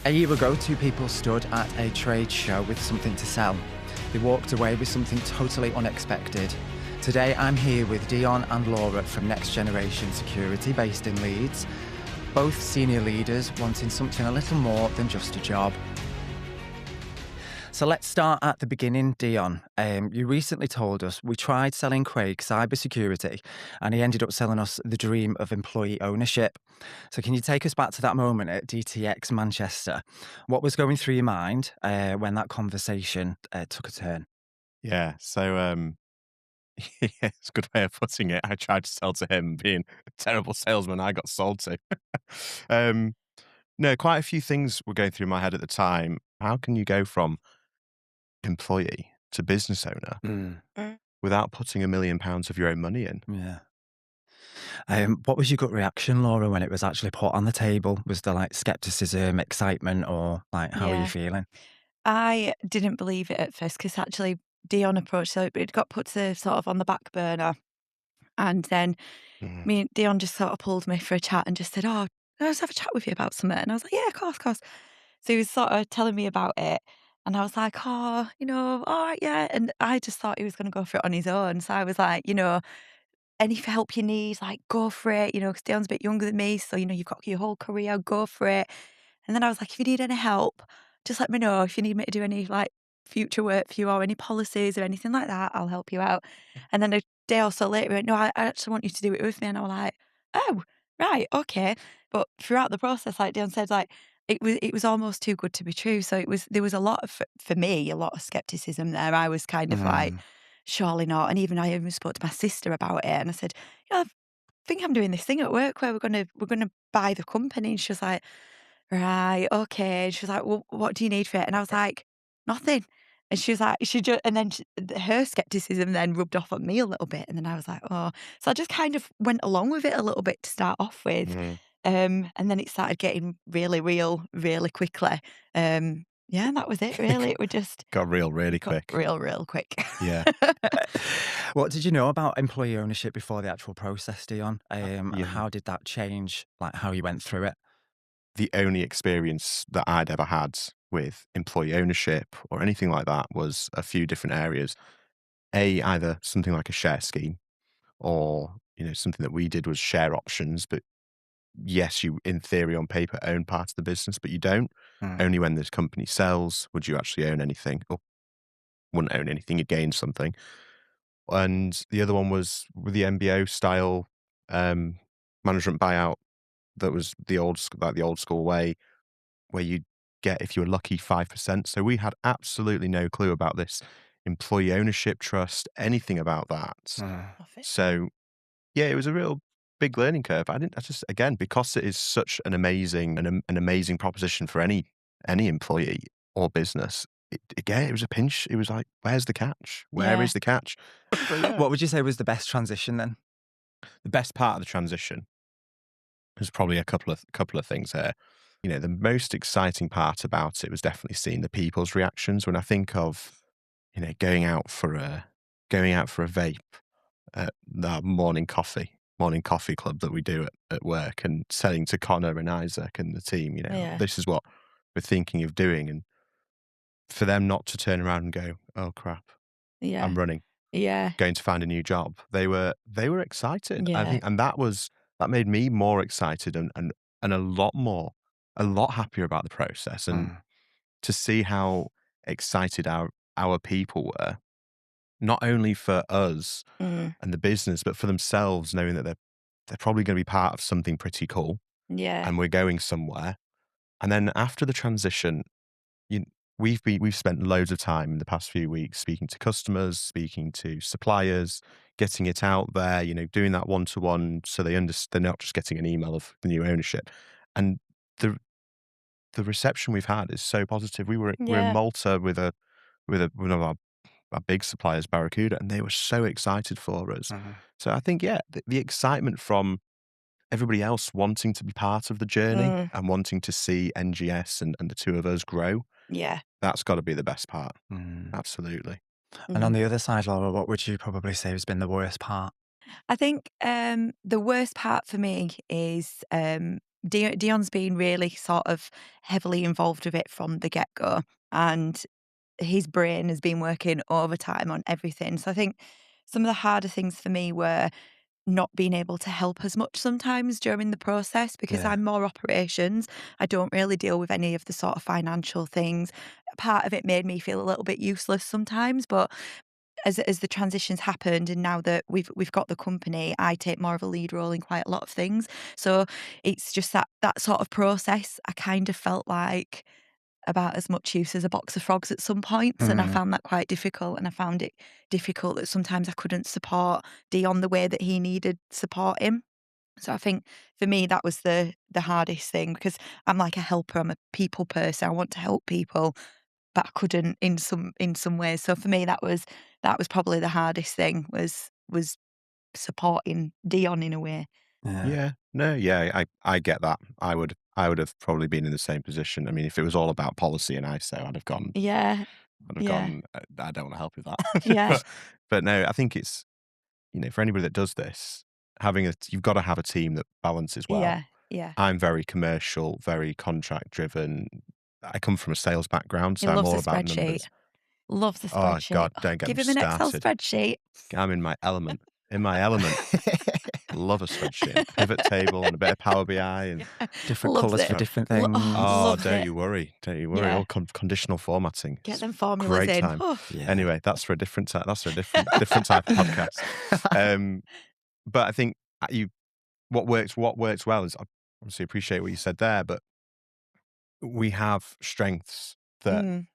A year ago, two people stood at a trade show with something to sell. They walked away with something totally unexpected. Today, I'm here with Dion and Laura from Next Generation Security, based in Leeds. Both senior leaders wanting something a little more than just a job. So let's start at the beginning, Dion. You recently told us we tried selling Craig cybersecurity and he ended up selling us the dream of employee ownership. So can you take us back to that moment at DTX Manchester? What was going through your mind when that conversation took a turn? Yeah. Yeah, it's a good way of putting it. I tried to sell to him, being a terrible salesman I got sold to. um, no, quite a few things were going through my head at the time. How can you go from employee to business owner Mm, without putting £1 million of your own money in? yeah. What was your gut reaction, Laura, when it was actually put on the table? Was there like skepticism, excitement, or like how are you Yeah, feeling? I didn't believe it at first because actually Dion approached, so it got put to sort of on the back burner, and then Mm. me and Dion just sort of pulled me for a chat and just said, "Oh, can I just have a chat with you about something?" And I was like, "Yeah, of course, of course." So he was sort of telling me about it, and I was like, "Oh, all right, yeah." And I just thought he was going to go for it on his own, so I was like, "Any help you need, like go for it," because Dion's a bit younger than me, so you've got your whole career, go for it. And then I was like, "If you need any help, just let me know. If you need me to do any, like, future work for you or any policies or anything like that, I'll help you out." And then a day or so later, he went, "No, I actually want you to do it with me." And I was like, "Oh, right, okay." But throughout the process, like Dion said, like, it was almost too good to be true. So there was a lot of, for me, a lot of skepticism there. I was kind of like, Mm, "Surely not." And I even spoke to my sister about it, and I said, I think I'm doing this thing at work where we're gonna buy the company." And she was like, "Right, okay." She was like, "Well, what do you need for it?" And I was like, "Nothing." And she was like, she just, and then her skepticism then rubbed off on me a little bit. And then I was like, "Oh." So I just kind of went along with it a little bit to start off with. Mm. And then it started getting really real really quickly. Yeah, and that was it really. It would just, Got real really it got quick. real quick. Yeah. What did you know about employee ownership before the actual process, Dion? And Yeah. how did that change, like how you went through it? The only experience that I'd ever had with employee ownership or anything like that was a few different areas. Either something like a share scheme or, something that we did was share options. But yes, you, in theory, on paper, own part of the business, but you don't. Mm, Only when this company sells would you actually own anything or wouldn't own anything, you'd gain something. And the other one was with the MBO style um, management buyout that was like the old school way where you get, if you were lucky, 5%. So we had absolutely no clue about this employee ownership trust, anything about that. mm, Nothing. So yeah, it was a real big learning curve. I just, again, because it is such an amazing proposition for any employee or business. Again, it was a pinch. It was like, where's the catch? Where Yeah. is the catch? So yeah, What would you say was the best transition then? the best part of the transition was probably a couple of things here. The most exciting part about it was definitely seeing the people's reactions when I think of, going out for a vape at the morning coffee club that we do at work and selling to Connor and Isaac and the team, Yeah. this is what we're thinking of doing. And for them not to turn around and go, "Oh crap, Yeah. I'm running, Yeah. going to find a new job." They were excited. I Yeah. think, and that made me more excited and a lot happier about the process. And Mm, to see how excited our people were, not only for us Mm. and the business, but for themselves, knowing that they're probably going to be part of something pretty cool, Yeah. and we're going somewhere. And then after the transition, you, we've spent loads of time in the past few weeks speaking to customers, speaking to suppliers, getting it out there. Doing that one to one, so they understand they're not just getting an email of the new ownership. And the the reception we've had is so positive. We were in Yeah. Malta with one of our big suppliers, Barracuda, and they were so excited for us. mhm. So I think, yeah, the excitement from everybody else wanting to be part of the journey Mm. and wanting to see NGS and the two of us grow, Yeah. that's got to be the best part. Mm. Absolutely. And on Mhm. the other side, Laura, what would you probably say has been the worst part? I think, the worst part for me is, Dion's been really sort of heavily involved with it from the get-go, and his brain has been working overtime on everything. So I think some of the harder things for me were not being able to help as much sometimes during the process because Yeah. I'm more operations. I don't really deal with any of the sort of financial things. Part of it made me feel a little bit useless sometimes, but as the transitions happened and now that we've got the company, I take more of a lead role in quite a lot of things. So it's just that sort of process. I kind of felt like about as much use as a box of frogs at some points, and I Mm. found that quite difficult, and I found it difficult that sometimes I couldn't support Dion the way that he needed supporting. So I think for me that was the hardest thing because I'm like a helper, I'm a people person, I want to help people, but I couldn't in some ways. So for me that was probably the hardest thing was supporting Dion in a way. Yeah. Yeah. No, yeah, I get that. I would have probably been in the same position. I mean, if it was all about policy and ISO, Yeah. I'd have Yeah. gone, I don't wanna help with that." Yeah. But no, I think it's, for anybody that does this, you've gotta have a team that balances well. Yeah. Yeah. I'm very commercial, very contract driven. I come from a sales background, He so I'm loves all a about spreadsheet. numbers. Loves the Oh spreadsheet. god, Oh, don't get give me him an Excel started. spreadsheet. I'm in my element. In my element. Love a spreadsheet and a pivot table and a bit of Power BI and Yeah. Different Loves colours for it. different Oh, things. oh, loves don't it. you worry, don't you worry. Yeah. All conditional formatting. Get It's them formulas great in. time. Oh. Yeah. Anyway, that's for a different that's for a different type of podcast. Um, but I think you what works well is I obviously appreciate what you said there, but we have strengths that Mm,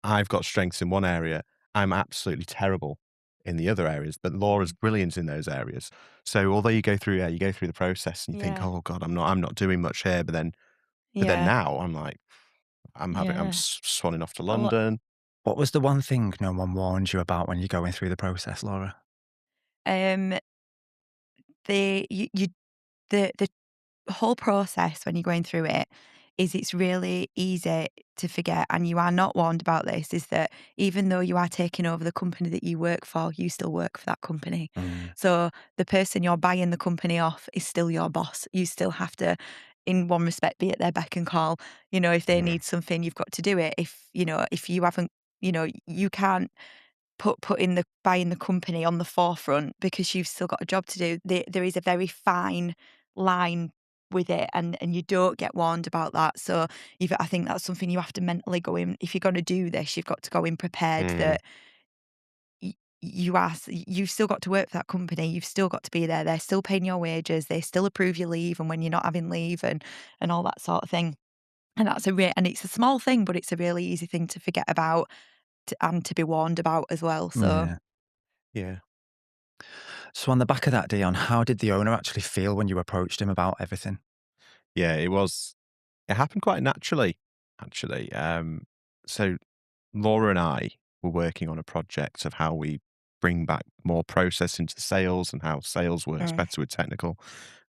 I've got strengths in one area. I'm absolutely terrible in the other areas, but Laura's brilliant in those areas. So although you go through the process and you think, yeah. "Oh God, I'm not doing much here," but then Yeah. now I'm like, I'm Yeah. swanning off to Well, London. What was the one thing no one warned you about when you're going through the process, Laura? um, the whole process when you're going through it is it's really easy to forget, and you are not warned about this, is that even though you are taking over the company that you work for, you still work for that company. Mm. So the person you're buying the company off is still your boss. You still have to, in one respect, be at their beck and call. If they Mm. need something, you've got to do it. If you haven't, you can't putting the buying the company on the forefront because you've still got a job to do. There is a very fine line with it, and you don't get warned about that. So I think that's something you have to mentally go in. If you're going to do this, you've got to go in prepared Mm, that you've still got to work for that company. You've still got to be there. They're still paying your wages. They still approve your leave, and when you're not having leave, and all that sort of thing. And and it's a small thing, but it's a really easy thing to forget about and to be warned about as well. So. Yeah. yeah. So on the back of that, Dion, how did the owner actually feel when you approached him about everything? Yeah, it happened quite naturally, actually. So Laura and I were working on a project of how we bring back more process into sales and how sales works Mm, better with technical.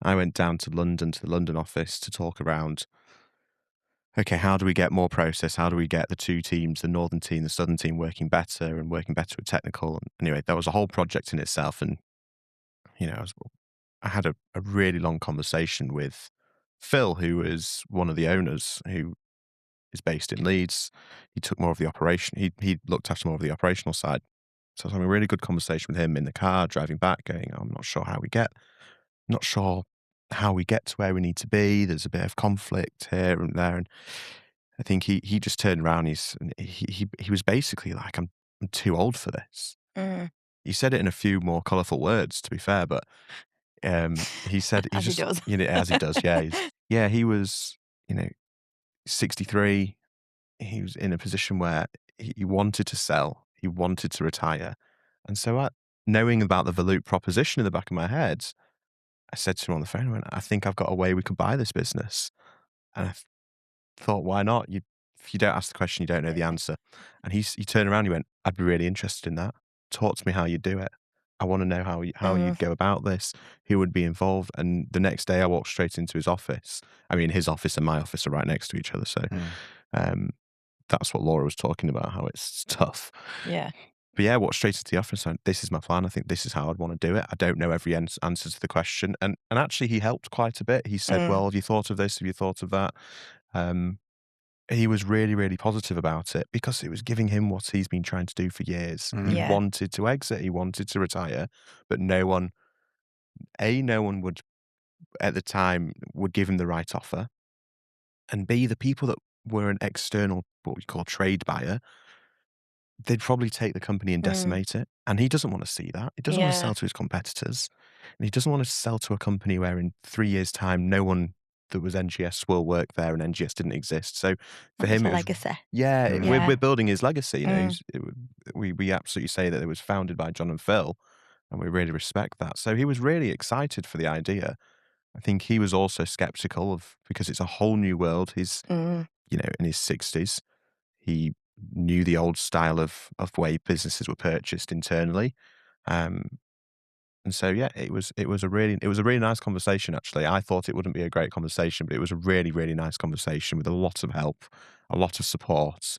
I went down to London, to the London office, to talk around, okay, how do we get more process? How do we get the two teams, the northern team, the southern team, working better and working better with technical? And anyway, that was a whole project in itself. And, I had a really long conversation with Phil, who is one of the owners, who is based in Leeds. He took more of the operation. He looked after more of the operational side. So I was having a really good conversation with him in the car, driving back, going, I'm not sure how we get to where we need to be. There's a bit of conflict here and there. And I think he just turned around. He was basically like, I'm too old for this. mm. He said it in a few more colourful words, to be fair, but he said he As he just, does. as he does, yeah. He was, 63. He was in a position where he wanted to sell, he wanted to retire. And so knowing about the Valloop proposition in the back of my head, I said to him on the phone, I went, I think I've got a way we could buy this business. And thought, why not? If you don't ask the question, you don't know the answer. And he turned around, he went, I'd be really interested in that. Talk to me how you do it. I want to know how Mm, you'd go about this, who would be involved. And the next day I walked straight into his office. I mean, his office and my office are right next to each other. So Mm. um, that's what Laura was talking about, how it's tough. yeah. But yeah, walked straight into the office and this is my plan. I think this is how I'd want to do it. I don't know every answer to the question. And actually he helped quite a bit. He said, Mm, well, have you thought of this? Have you thought of that? Um, he was really, really positive about it because it was giving him what he's been trying to do for years. He Mm. yeah. wanted to exit, he wanted to retire, but no one would at the time would give him the right offer. And B, the people that were an external, what we call trade buyer, they'd probably take the company and Mm, decimate it, and he doesn't wanna see that. He doesn't wanna yeah. sell to his competitors, and he doesn't wanna sell to a company where in 3 years' time, no one that was NGS will work there and NGS didn't exist. So for Want leave him, a it was legacy. yeah, Mm. we're Yeah. building his legacy, you know, Mm, he's we absolutely say that it was founded by John and Phil, and we really respect that. So he was really excited for the idea. I think he was also skeptical of because it's a whole new world. He's, mm. you know, in his 60s. He knew the old style of way businesses were purchased internally. Um, and so yeah, it was a really nice conversation actually. I thought it wouldn't be a great conversation, but it was a really, really nice conversation with a lot of help, a lot of support,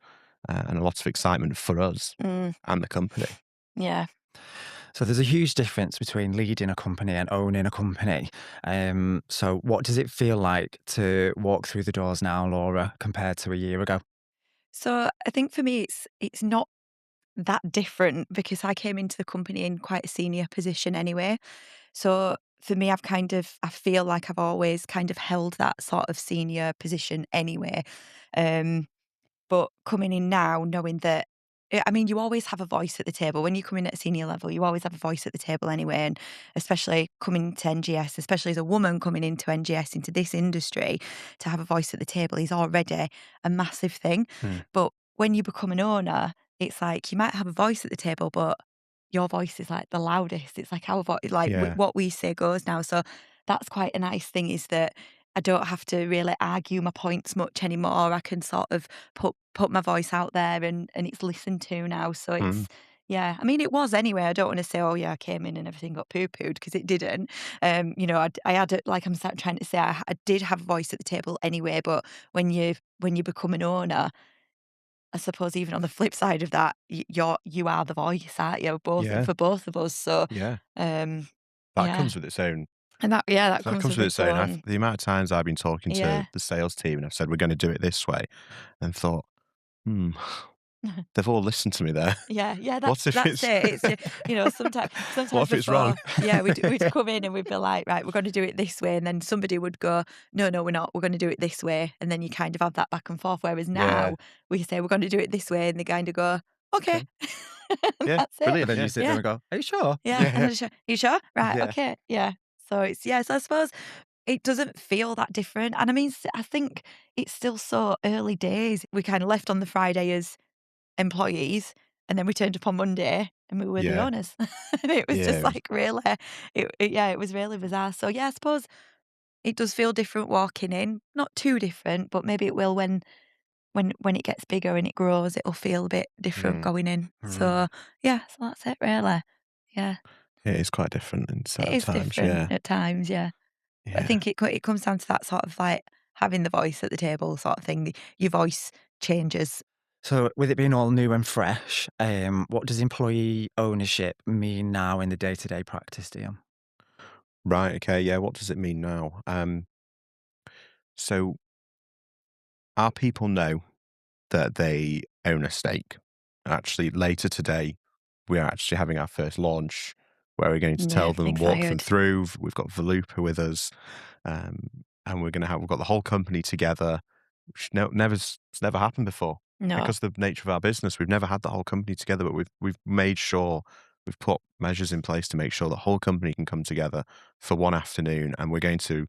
and a lot of excitement for us Mm, and the company. yeah. So there's a huge difference between leading a company and owning a company. So what does it feel like to walk through the doors now, Laura, compared to a year ago? So I think for me, it's not that different because I came into the company in quite a senior position anyway. So for me, I feel like I've always kind of held that sort of senior position anyway. Um, But coming in now, knowing that I mean, you always have a voice at the table. When you come in at a senior level, you always have a voice at the table anyway, and especially coming to NGS, especially as a woman coming into NGS, into this industry, to have a voice at the table is already a massive thing. Hmm. But when you become an owner, it's like you might have a voice at the table, but your voice is like the loudest. It's like our voice, like Yeah. what we say goes now. So that's quite a nice thing is that I don't have to really argue my points much anymore. I can sort of put my voice out there and it's listened to now. So Mm. it's yeah. I mean, it was anyway. I don't want to say, oh yeah, I came in and everything got poo pooed because it didn't. I had it like trying to say I did have a voice at the table anyway. But when you become an owner, I suppose even on the flip side of that, you are the voice, aren't you? Both Yeah. for both of us. So Yeah. um, That yeah, comes with its own and that so that comes comes with with its its own. I've own. the amount of times I've been talking to Yeah. the sales team and I've said, "We're gonna do it this way," and thought, "Hmm." They've all listened to me there. Yeah, yeah, What if that's it's it. It's what sometimes if it's wrong? before, yeah, we'd come in and we'd be like, right, we're going to do it this way, and then somebody would go, no, no, we're not. We're going to do it this way, and then you kind of have that back and forth. Whereas Yeah. now we say we're going to do it this way, and they kind of go, okay, Okay. and Yeah. that's it. And Brilliant. then you Yeah. sit there Yeah, and go, "Are you sure?" yeah, Yeah. and Yeah. then just, you sure? Right, Yeah. okay, yeah. So it's yeah. So I suppose it doesn't feel that different, and I mean, I think it's still so early days. We kind of left on the Friday as employees, and then we turned up on Monday and we were the Yeah. owners. And it was Yeah. just like really yeah, it was really bizarre. So yeah, I suppose it does feel different walking in. Not too different, but maybe it will when it gets bigger and it grows, it'll feel a bit different Mm. going in. Mm. So yeah, so that's it really. Yeah. It is quite different in It certain is times. different Yeah. at times, yeah. But I Yeah. think it comes down to that sort of like having the voice at the table sort of thing. Your voice changes. So with it being all new and fresh, what does employee ownership mean now in the day-to-day practice, Dion? Right. Okay. Yeah. What does it mean now? So our people know that they own a stake. Actually, later today, we are actually having our first launch where we're going to Yeah, tell them and walk them excited. through. We've got Valloop with us, and we've got the whole company together, which it's never happened before No. because of the nature of our business. We've never had the whole company together, but we've made sure we've put measures in place to make sure the whole company can come together for one afternoon, and we're going to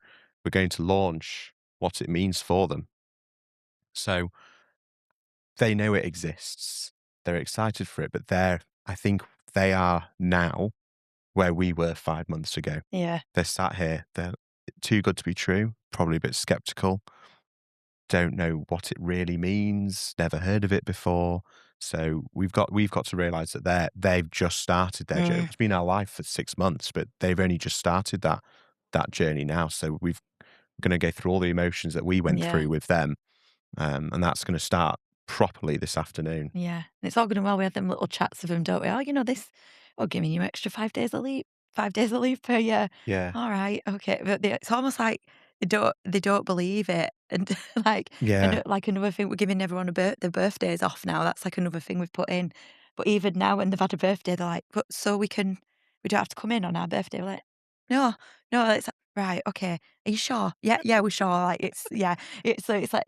launch what it means for them. So they know it exists. They're excited for it, but I think they are now where we were 5 months ago. Yeah. They're sat here, they're too good to be true, probably a bit skeptical, don't know what it really means, never heard of it before. So we've got to realize that they've just started their journey. Mm, It's been our life for 6 months, but they've only just started that journey now. So we're gonna go through all the emotions that we went yeah. through with them, and that's gonna start properly this afternoon. Yeah, and it's all good and well. We have them little chats of them, don't we? "Oh, you know this, oh, giving you extra 5 days of leave per year." Yeah. "All right, okay." But it's almost like they don't believe it. And like, Yeah. and like another thing, we're giving everyone their birthdays off now. That's like another thing we've put in. But even now, when they've had a birthday, they're like, "But so we don't have to come in on our birthday." We're like, "No, no." It's like, right, okay. Are you sure? Yeah, yeah, we're sure. Like it's yeah, it's like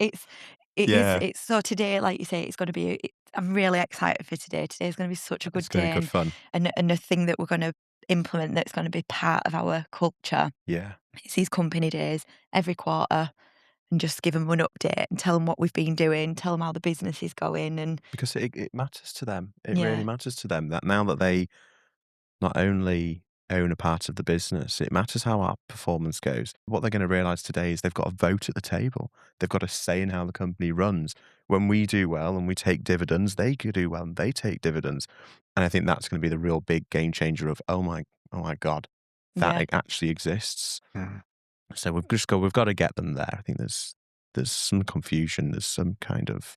Yeah. it's so today, like you say, it's gonna be I'm really excited for today. Today's gonna be such a It's good gonna be day, good fun. and a thing that we're gonna implement that's gonna be part of our culture. Yeah. It's these company days every quarter, and just give them an update and tell them what we've been doing, tell them how the business is going, and Because it matters to them. It really yeah, matters to them that now that they not only own a part of the business, it matters how our performance goes. What they're going to realize today is they've got a vote at the table. They've got a say in how the company runs. When we do well and we take dividends, they could do well and they take dividends. And I think that's going to be the real big game changer of, oh my God, that yeah, it actually exists. Mm. So we've got to get them there. I think there's some confusion. There's some kind of,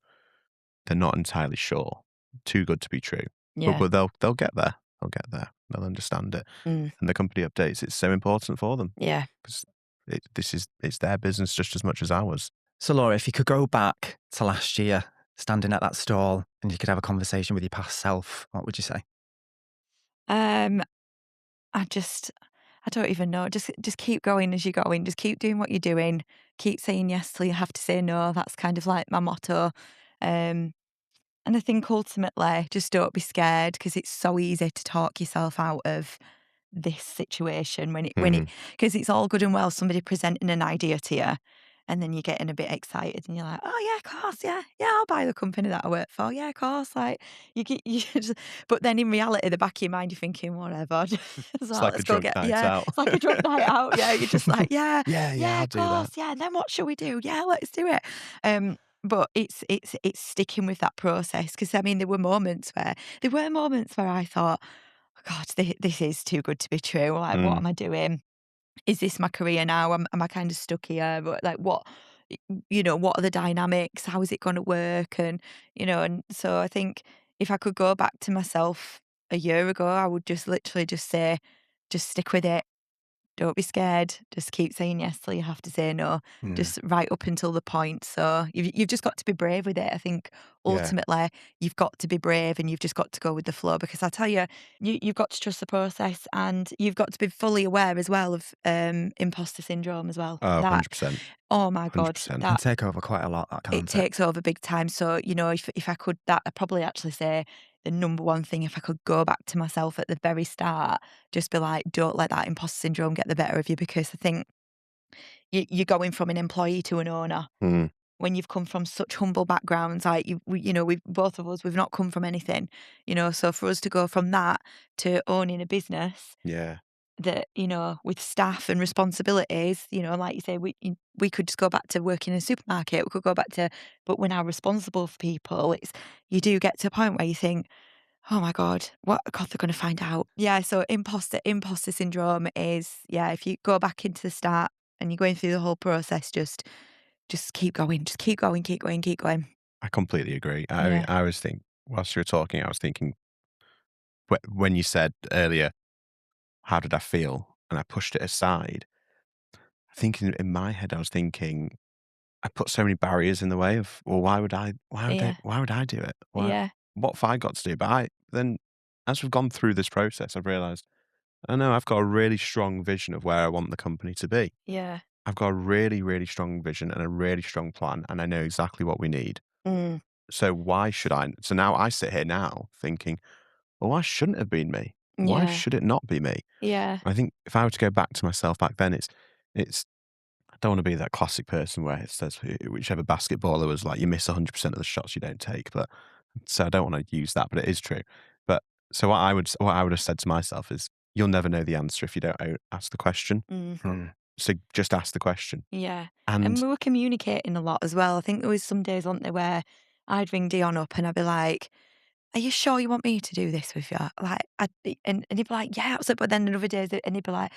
they're not entirely sure. Too good to be true. But yeah, but they'll get there. They'll get there. They'll understand it. mm, And the company updates, it's so important for them yeah. because it's their business just as much as ours. So, Laura, if you could go back to last year, standing at that stall, and you could have a conversation with your past self, what would you say? Um, I just I don't even know. Just keep going as you're going. Just keep doing what you're doing. Keep saying yes till you have to say no. That's kind of like my motto. Um, And I think ultimately, just don't be scared because it's so easy to talk yourself out of this situation when it Mhm. because it's all good and well somebody presenting an idea to you, and then you're getting a bit excited and you're like, oh yeah, of course, yeah, yeah, I'll buy the company that I work for, yeah, of course, like you just, but then in reality, the back of your mind, you're thinking whatever. So It's like a let's go drunk get, night yeah, out. it's like a drunk night out, yeah, you're just like, yeah, Yeah, yeah, I'll of do that. course, yeah, and then what should we do? Yeah, let's do it. But it's sticking with that process because I mean there were moments where I thought, "Oh God, this is too good to be true. Like, what Mm, am I doing? Is this my career now? Am I kind of stuck here? But like, what are the dynamics? How is it going to work? And so I think if I could go back to myself a year ago, I would just literally just say, just stick with it. Don't be scared. Just keep saying yes till you have to say no. Mm. Just right up until the point. So you've just got to be brave with it. I think yeah. ultimately you've got to be brave and you've just got to go with the flow because I tell you, you've got to trust the process and you've got to be fully aware as well of imposter syndrome as well. Oh, That 100%. oh my god, 100%. Can that take over quite a lot, that it can't it? takes over big time. So, if I could that I'd probably actually say the number one thing, if I could go back to myself at the very start, just be like, don't let that imposter syndrome get the better of you because I think you're going from an employee to an owner. Mm, When you've come from such humble backgrounds, like we've both of us, we've not come from anything, So for us to go from that to owning a business yeah. that with staff and responsibilities, like you say, we could just go back to working in a supermarket. We could go back to, but we're now responsible for people. It's you do get to a point where you think, oh my god, what God they're going to find out. Yeah, so imposter syndrome is yeah. If you go back into the start and you're going through the whole process, just keep going, just keep going, keep going, keep going. I completely agree. I mean, Yeah, I was whilst you were talking, I was thinking when you said earlier, "How did I feel?" and I pushed it aside, I think in my head, I was thinking, I put so many barriers in the way of, well, yeah, why would I do it? yeah, What have I got to do? But then as we've gone through this process, I've realized, I know I've got a really strong vision of where I want the company to be. yeah. I've got a really, really strong vision and a really strong plan, and I know exactly what we need. Mm, So why should I? So now I sit here now thinking, well, why shouldn't it have been me? Why yeah, should it not be me? yeah, I think if I were to go back to myself back then, it's I don't want to be that classic person where it says whichever basketballer was like, you miss 100% of the shots you don't take. But so I don't want to use that, but it is true. But so what I would have said to myself is, you'll never know the answer if you don't ask the question. mm, Mm. So just ask the question. yeah. And And we were communicating a lot as well. I think there was some days, weren't there, where I'd ring Dion up and I'd be like, "Are you sure you want me to do this with you?" Like, and he'd be like, "Yeah." So, but then another day, and he'd be like,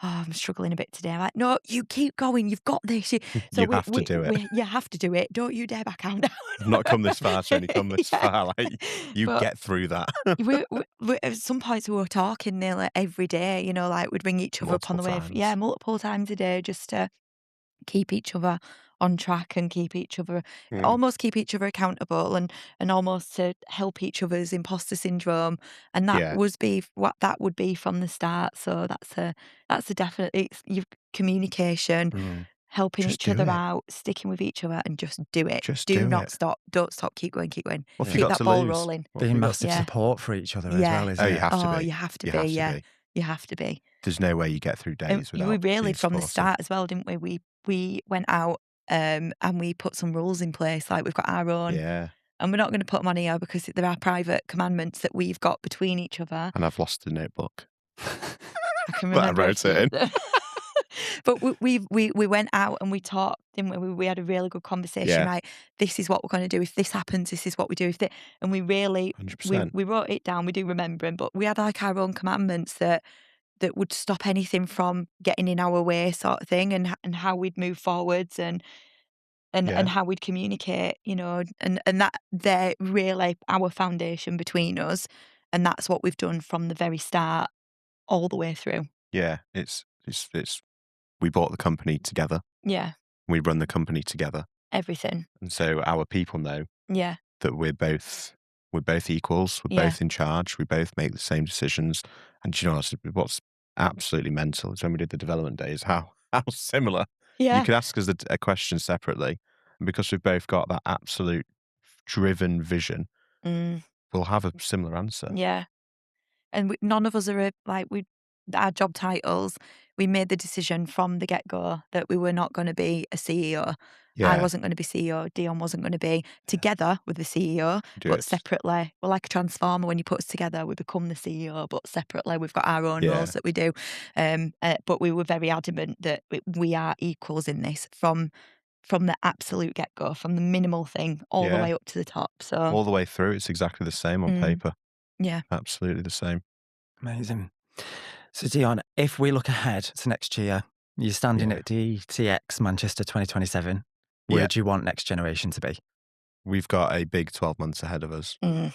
"Oh, I'm struggling a bit today." I'm like, "No, you keep going. You've got this." So You have to do it. you have to do it. Don't you dare back out I've not come this far to now. only come this Yeah. far. Like, you But get through that. we at some points we were talking nearly every day, like we'd ring each other up on Multiple the way yeah, times. multiple times a day just to keep each other on track and Mm. almost keep each other accountable and almost to help each other's imposter syndrome, and that Yeah. was be what that would be from the start. So that's a definite communication, Mm. helping Just each do other it. out, sticking with each other, and just do it. Just Do do not it. stop. Don't stop. Keep going. Keep going. What have you Yeah. Keep got that to ball lose? rolling. What have Being you got massive Yeah. support for each other as Yeah. well, Oh, isn't you it? have to Oh, be. you have to You be. have to Yeah. be. You have to be. There's no way you get through And days we without really being from the supportive. start as well, didn't we? We went out, and we put some rules in place, like we've got our own, Yeah. and we're not gonna put them on here because there are private commandments that we've got between each other. And I've lost the notebook, I can but I remember a wrote it few in. of them. But we went out and we talked, didn't we? We had a really good conversation, Yeah. right? This is what we're gonna do. If this happens, this is what we do. If thi and we really we 100%. we wrote it down, we do remember them, but we had, like, our own commandments that would stop anything from getting in our way sort of thing, and how we'd move forwards and Yeah. how we'd communicate, and that they're really our foundation between us, and that's what we've done from the very start all the way through. Yeah. It's we bought the company together. Yeah, We run the company together. everything. And so our people know Yeah, that we're both equals, we're yeah, both in charge, we both make the same decisions. And do you know what's absolutely mental is when we did the development days, how similar. You yeah, could ask us a question separately, and because we've both got that absolute driven vision, mm, we'll have a similar answer. yeah. And none of us are our job titles. We made the decision from the get go that we were not going to be a CEO. I Yeah, wasn't going to be CEO. Dion wasn't going to be yeah, together with the CEO, do but it. separately. We're like a transformer. When you put us together, we become the CEO, but separately, we've got our own roles Yeah, that we do. But we were very adamant that we are equals in this from the absolute get go, from the minimal thing all the yeah. way up to the top. So, All the way through, it's exactly the same on mm, paper. yeah, Absolutely the same. Amazing. So, Dion, if we look ahead to next year, you're standing Yeah. at DTX Manchester 2027. Where Yeah. do you want next generation to be? We've got a big 12 months ahead of us. mm,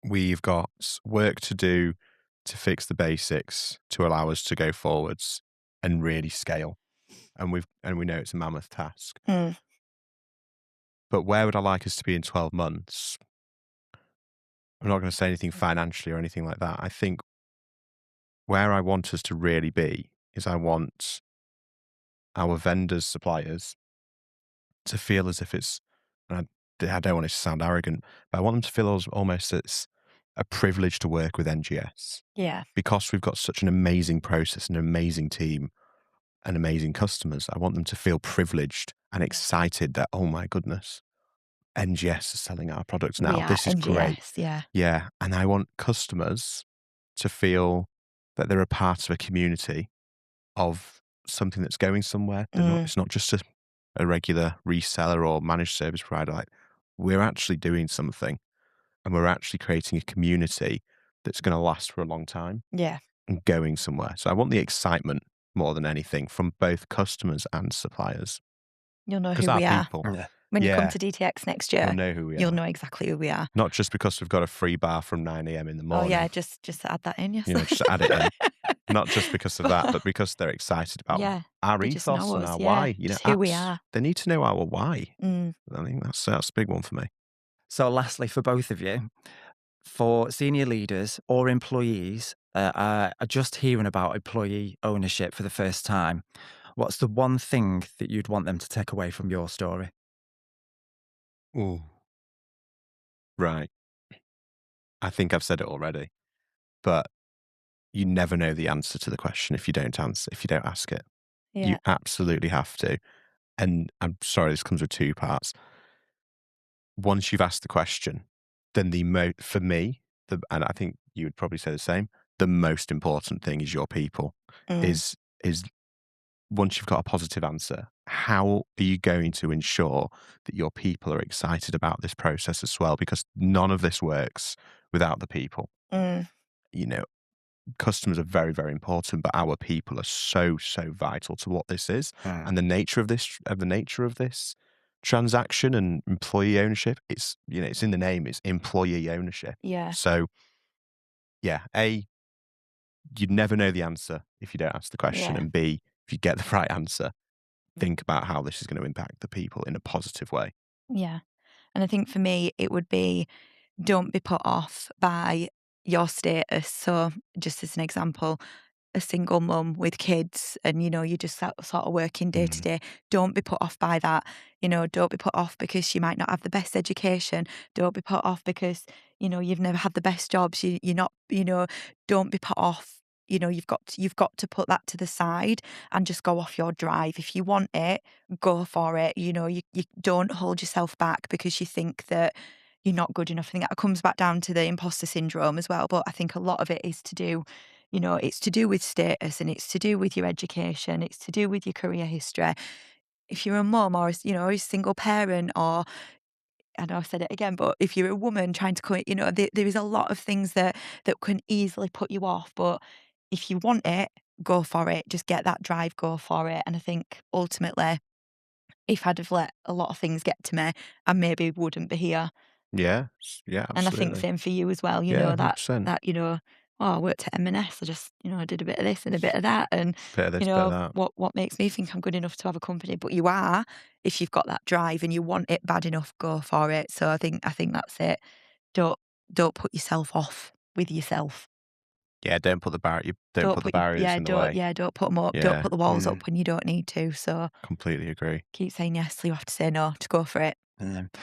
We've got work to do to fix the basics to allow us to go forwards and really scale. And we know it's a mammoth task. mm, But where would I like us to be in 12 months? I'm not going to say anything financially or anything like that. I think where I want us to really be is I want our vendors, suppliers to feel as if it's, and I don't want it to sound arrogant, but I want them to feel almost it's a privilege to work with NGS yeah, because we've got such an amazing process, an amazing team, and amazing customers. I want them to feel privileged and excited that, oh my goodness, NGS is selling our products we now. are This is great. NGS, yeah. Yeah. And I want customers to feel that they're a part of a community of something that's going somewhere. Mm, It's not just a regular reseller or managed service provider. Like, we're actually doing something and we're actually creating a community that's going to last for a long time yeah, and going somewhere. So I want the excitement more than anything from both customers and suppliers you'll know because who our we are. people, Yeah. When you come yeah, to DTX next you'll year, know who we you'll are. know exactly who we are. Not just because we've got a free bar from 9 a.m. in the Oh, yeah, morning, just add that in, yes. just add it in. Not just because of that, but because they're excited about Yeah, our they just know ethos and us, our yeah, why. just who we are. They need to know our why. Mm, I think that's a big one for me. So, lastly, for both of you, for senior leaders or employees are just hearing about employee ownership for the first time, what's the one thing that you'd want them to take away from your story? Ooh. Right. I think I've said it already, but you never know the answer to the question if you don't ask it. You yeah, absolutely have to. And I'm sorry, this comes with two parts. Once you've asked the question, then for me, and I think you would probably say the same, the most important thing is your people. mm, Is once you've got a positive answer, how are you going to ensure that your people are excited about this process as well? Because none of this works without the people. mm, You know, customers are very, very important, but our people are so, so vital to what this is. Mm. And the nature of this transaction and employee ownership, it's, it's in the name, it's employee ownership. Yeah. So yeah, A, you'd never know the answer if you don't ask the question. Yeah. And B, if you get the right answer, think about how this is going to impact the people in a positive way. Yeah. And I think for me, it would be don't be put off by your status. So, just as an example, a single mum with kids and you just sort of working day to Mm. day, don't be put off by that. Don't be put off because she might not have the best education. Don't be put off because you've never had the best jobs. You're not. Don't be put off. You've got to put that to the side and just go off your drive. If you want it, go for it. You don't hold yourself back because you think that you're not good enough. I think that comes back down to the imposter syndrome as well. But I think a lot of it is to do, it's to do with status and it's to do with your education. It's to do with your career history. If you're a mum or, a single parent or, I know I've said it again, but if you're a woman trying to quit, there is a lot of things that can easily put you off. But if you want it, go for it. Just get that drive, go for it. And I think ultimately, if I'd have let a lot of things get to me, I maybe wouldn't be here. Yeah. Yeah, And I think absolutely. same for you as well, Yeah, that 100%. that, "Oh, I worked at M&S, I just, I did a bit of this and a bit of that," and, Bit of this, bit of that. what makes me think I'm good enough to have a company? But you are, if you've got that drive and you want it bad enough, go for it. So I think that's it. Don't don't put yourself off with yourself. Yeah, don't put the barriers in the way. Don't put 'em up, don't Yeah, put the walls Mm. up when you don't need to. So completely agree. keep saying yes till you have to say no to go for it.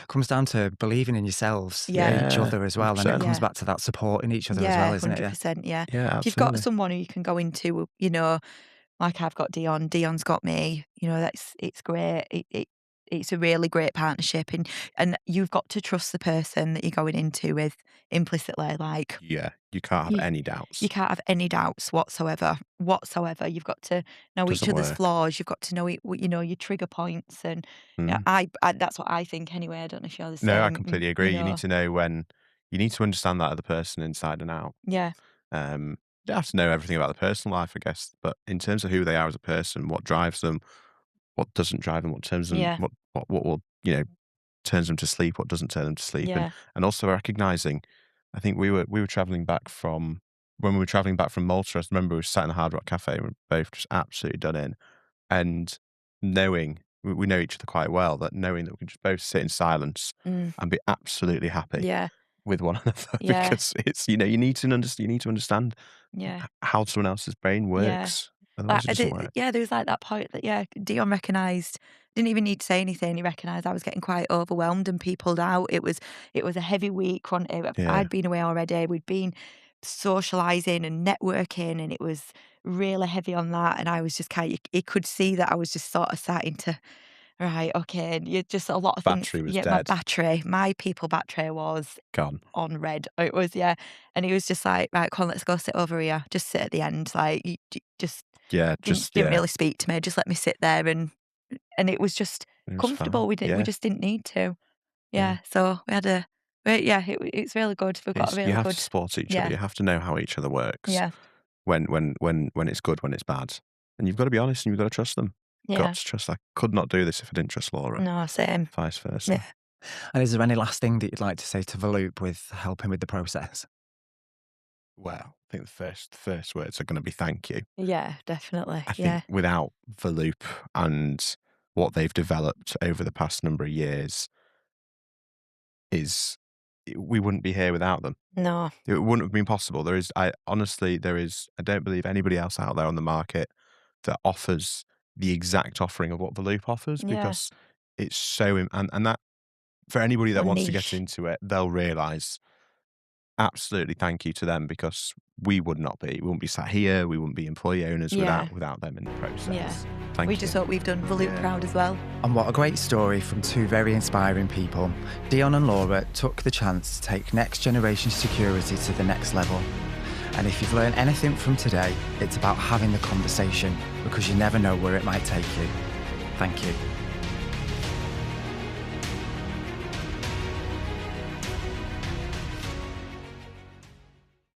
Comes down to believing in yourselves, Yeah. each Yeah, other as well, and it 100%. comes Yeah. back to that supporting each other as well, Yeah, isn't it? Yeah. 100%, yeah. Yeah, If you've got absolutely. someone who you can go into, like I've got Dion, Dion's got me, it's great. It's a really great partnership and you've got to trust the person that you're going into with implicitly. Like Yeah, you can't have you any you doubts. can't have any doubts whatsoever. Whatsoever. You've got to know each Doesn't other's work. flaws. You've got to know your trigger points and yeah, Mm. I that's what I think anyway. I don't know if you're the No, I same. completely agree. You need to understand that other person inside and out. Yeah. You don't have to know everything about the personal life, I guess, but in terms of who they are as a person, what drives them, what doesn't drive them, what turns them, Yeah. what will, turns them to sleep, what doesn't turn them to sleep, Yeah. and also recognizing. I think we were traveling back from when we were traveling back from Malta. I remember we were sat in the Hard Rock Cafe and we were both just absolutely done in, and knowing we know each other quite well, that knowing that we can just both sit in silence Mm. and be absolutely happy Yeah. with one another Yeah. because it's you need to understand Yeah. how someone else's brain Yeah. works, otherwise it doesn't work. Yeah, there was like that point that Dion recognised. Didn't even need to say anything. He recognised I was getting quite overwhelmed and peeled out. It was a heavy week. Yeah, I'd been away already. We'd been socialising and networking, and it was really heavy on that. And I was just he could see that I was just sort of starting to right, okay. And you just a lot of things. battery was Yeah, dead, my people battery was gone. on red. It was, yeah. And he was just like, right, come on, let's go sit over here. Just sit at the end. Like, just Yeah, didn't really speak to me. Just let me sit there and it was just it was comfortable. fine. We Yeah, just didn't need to. yeah. Yeah. So it's really good. We've got a You really have to good, support each other. yeah, You have to know how each other works yeah, when it's good, when it's bad, and you've got to be honest and you've got to trust them. Got yeah. to trust. I could not do this if I didn't trust Laura. No, same. Vice Yeah. versa. And is there any last thing that you'd like to say to Valloop with helping with the process? Well, I think the first words are going to be thank you. Yeah, definitely. I think Yeah. without Valloop and what they've developed over the past number of years, is we wouldn't be here without them. No. It wouldn't have been possible. I don't believe anybody else out there on the market that offers the exact offering of what Valloop offers Yeah. because it's and that for anybody So that wants to get niche. into it, they'll realize absolutely thank you to them because we wouldn't be sat here, we wouldn't be employee owners Yeah. without them in the Yeah. process. We Thank just you. hope we've done Valute Yeah. proud as well. And what a great story from two very inspiring people. Dion and Laura took the chance to take next generation security to the next level. And if you've learned anything from today, it's about having the conversation because you never know where it might take you. Thank you.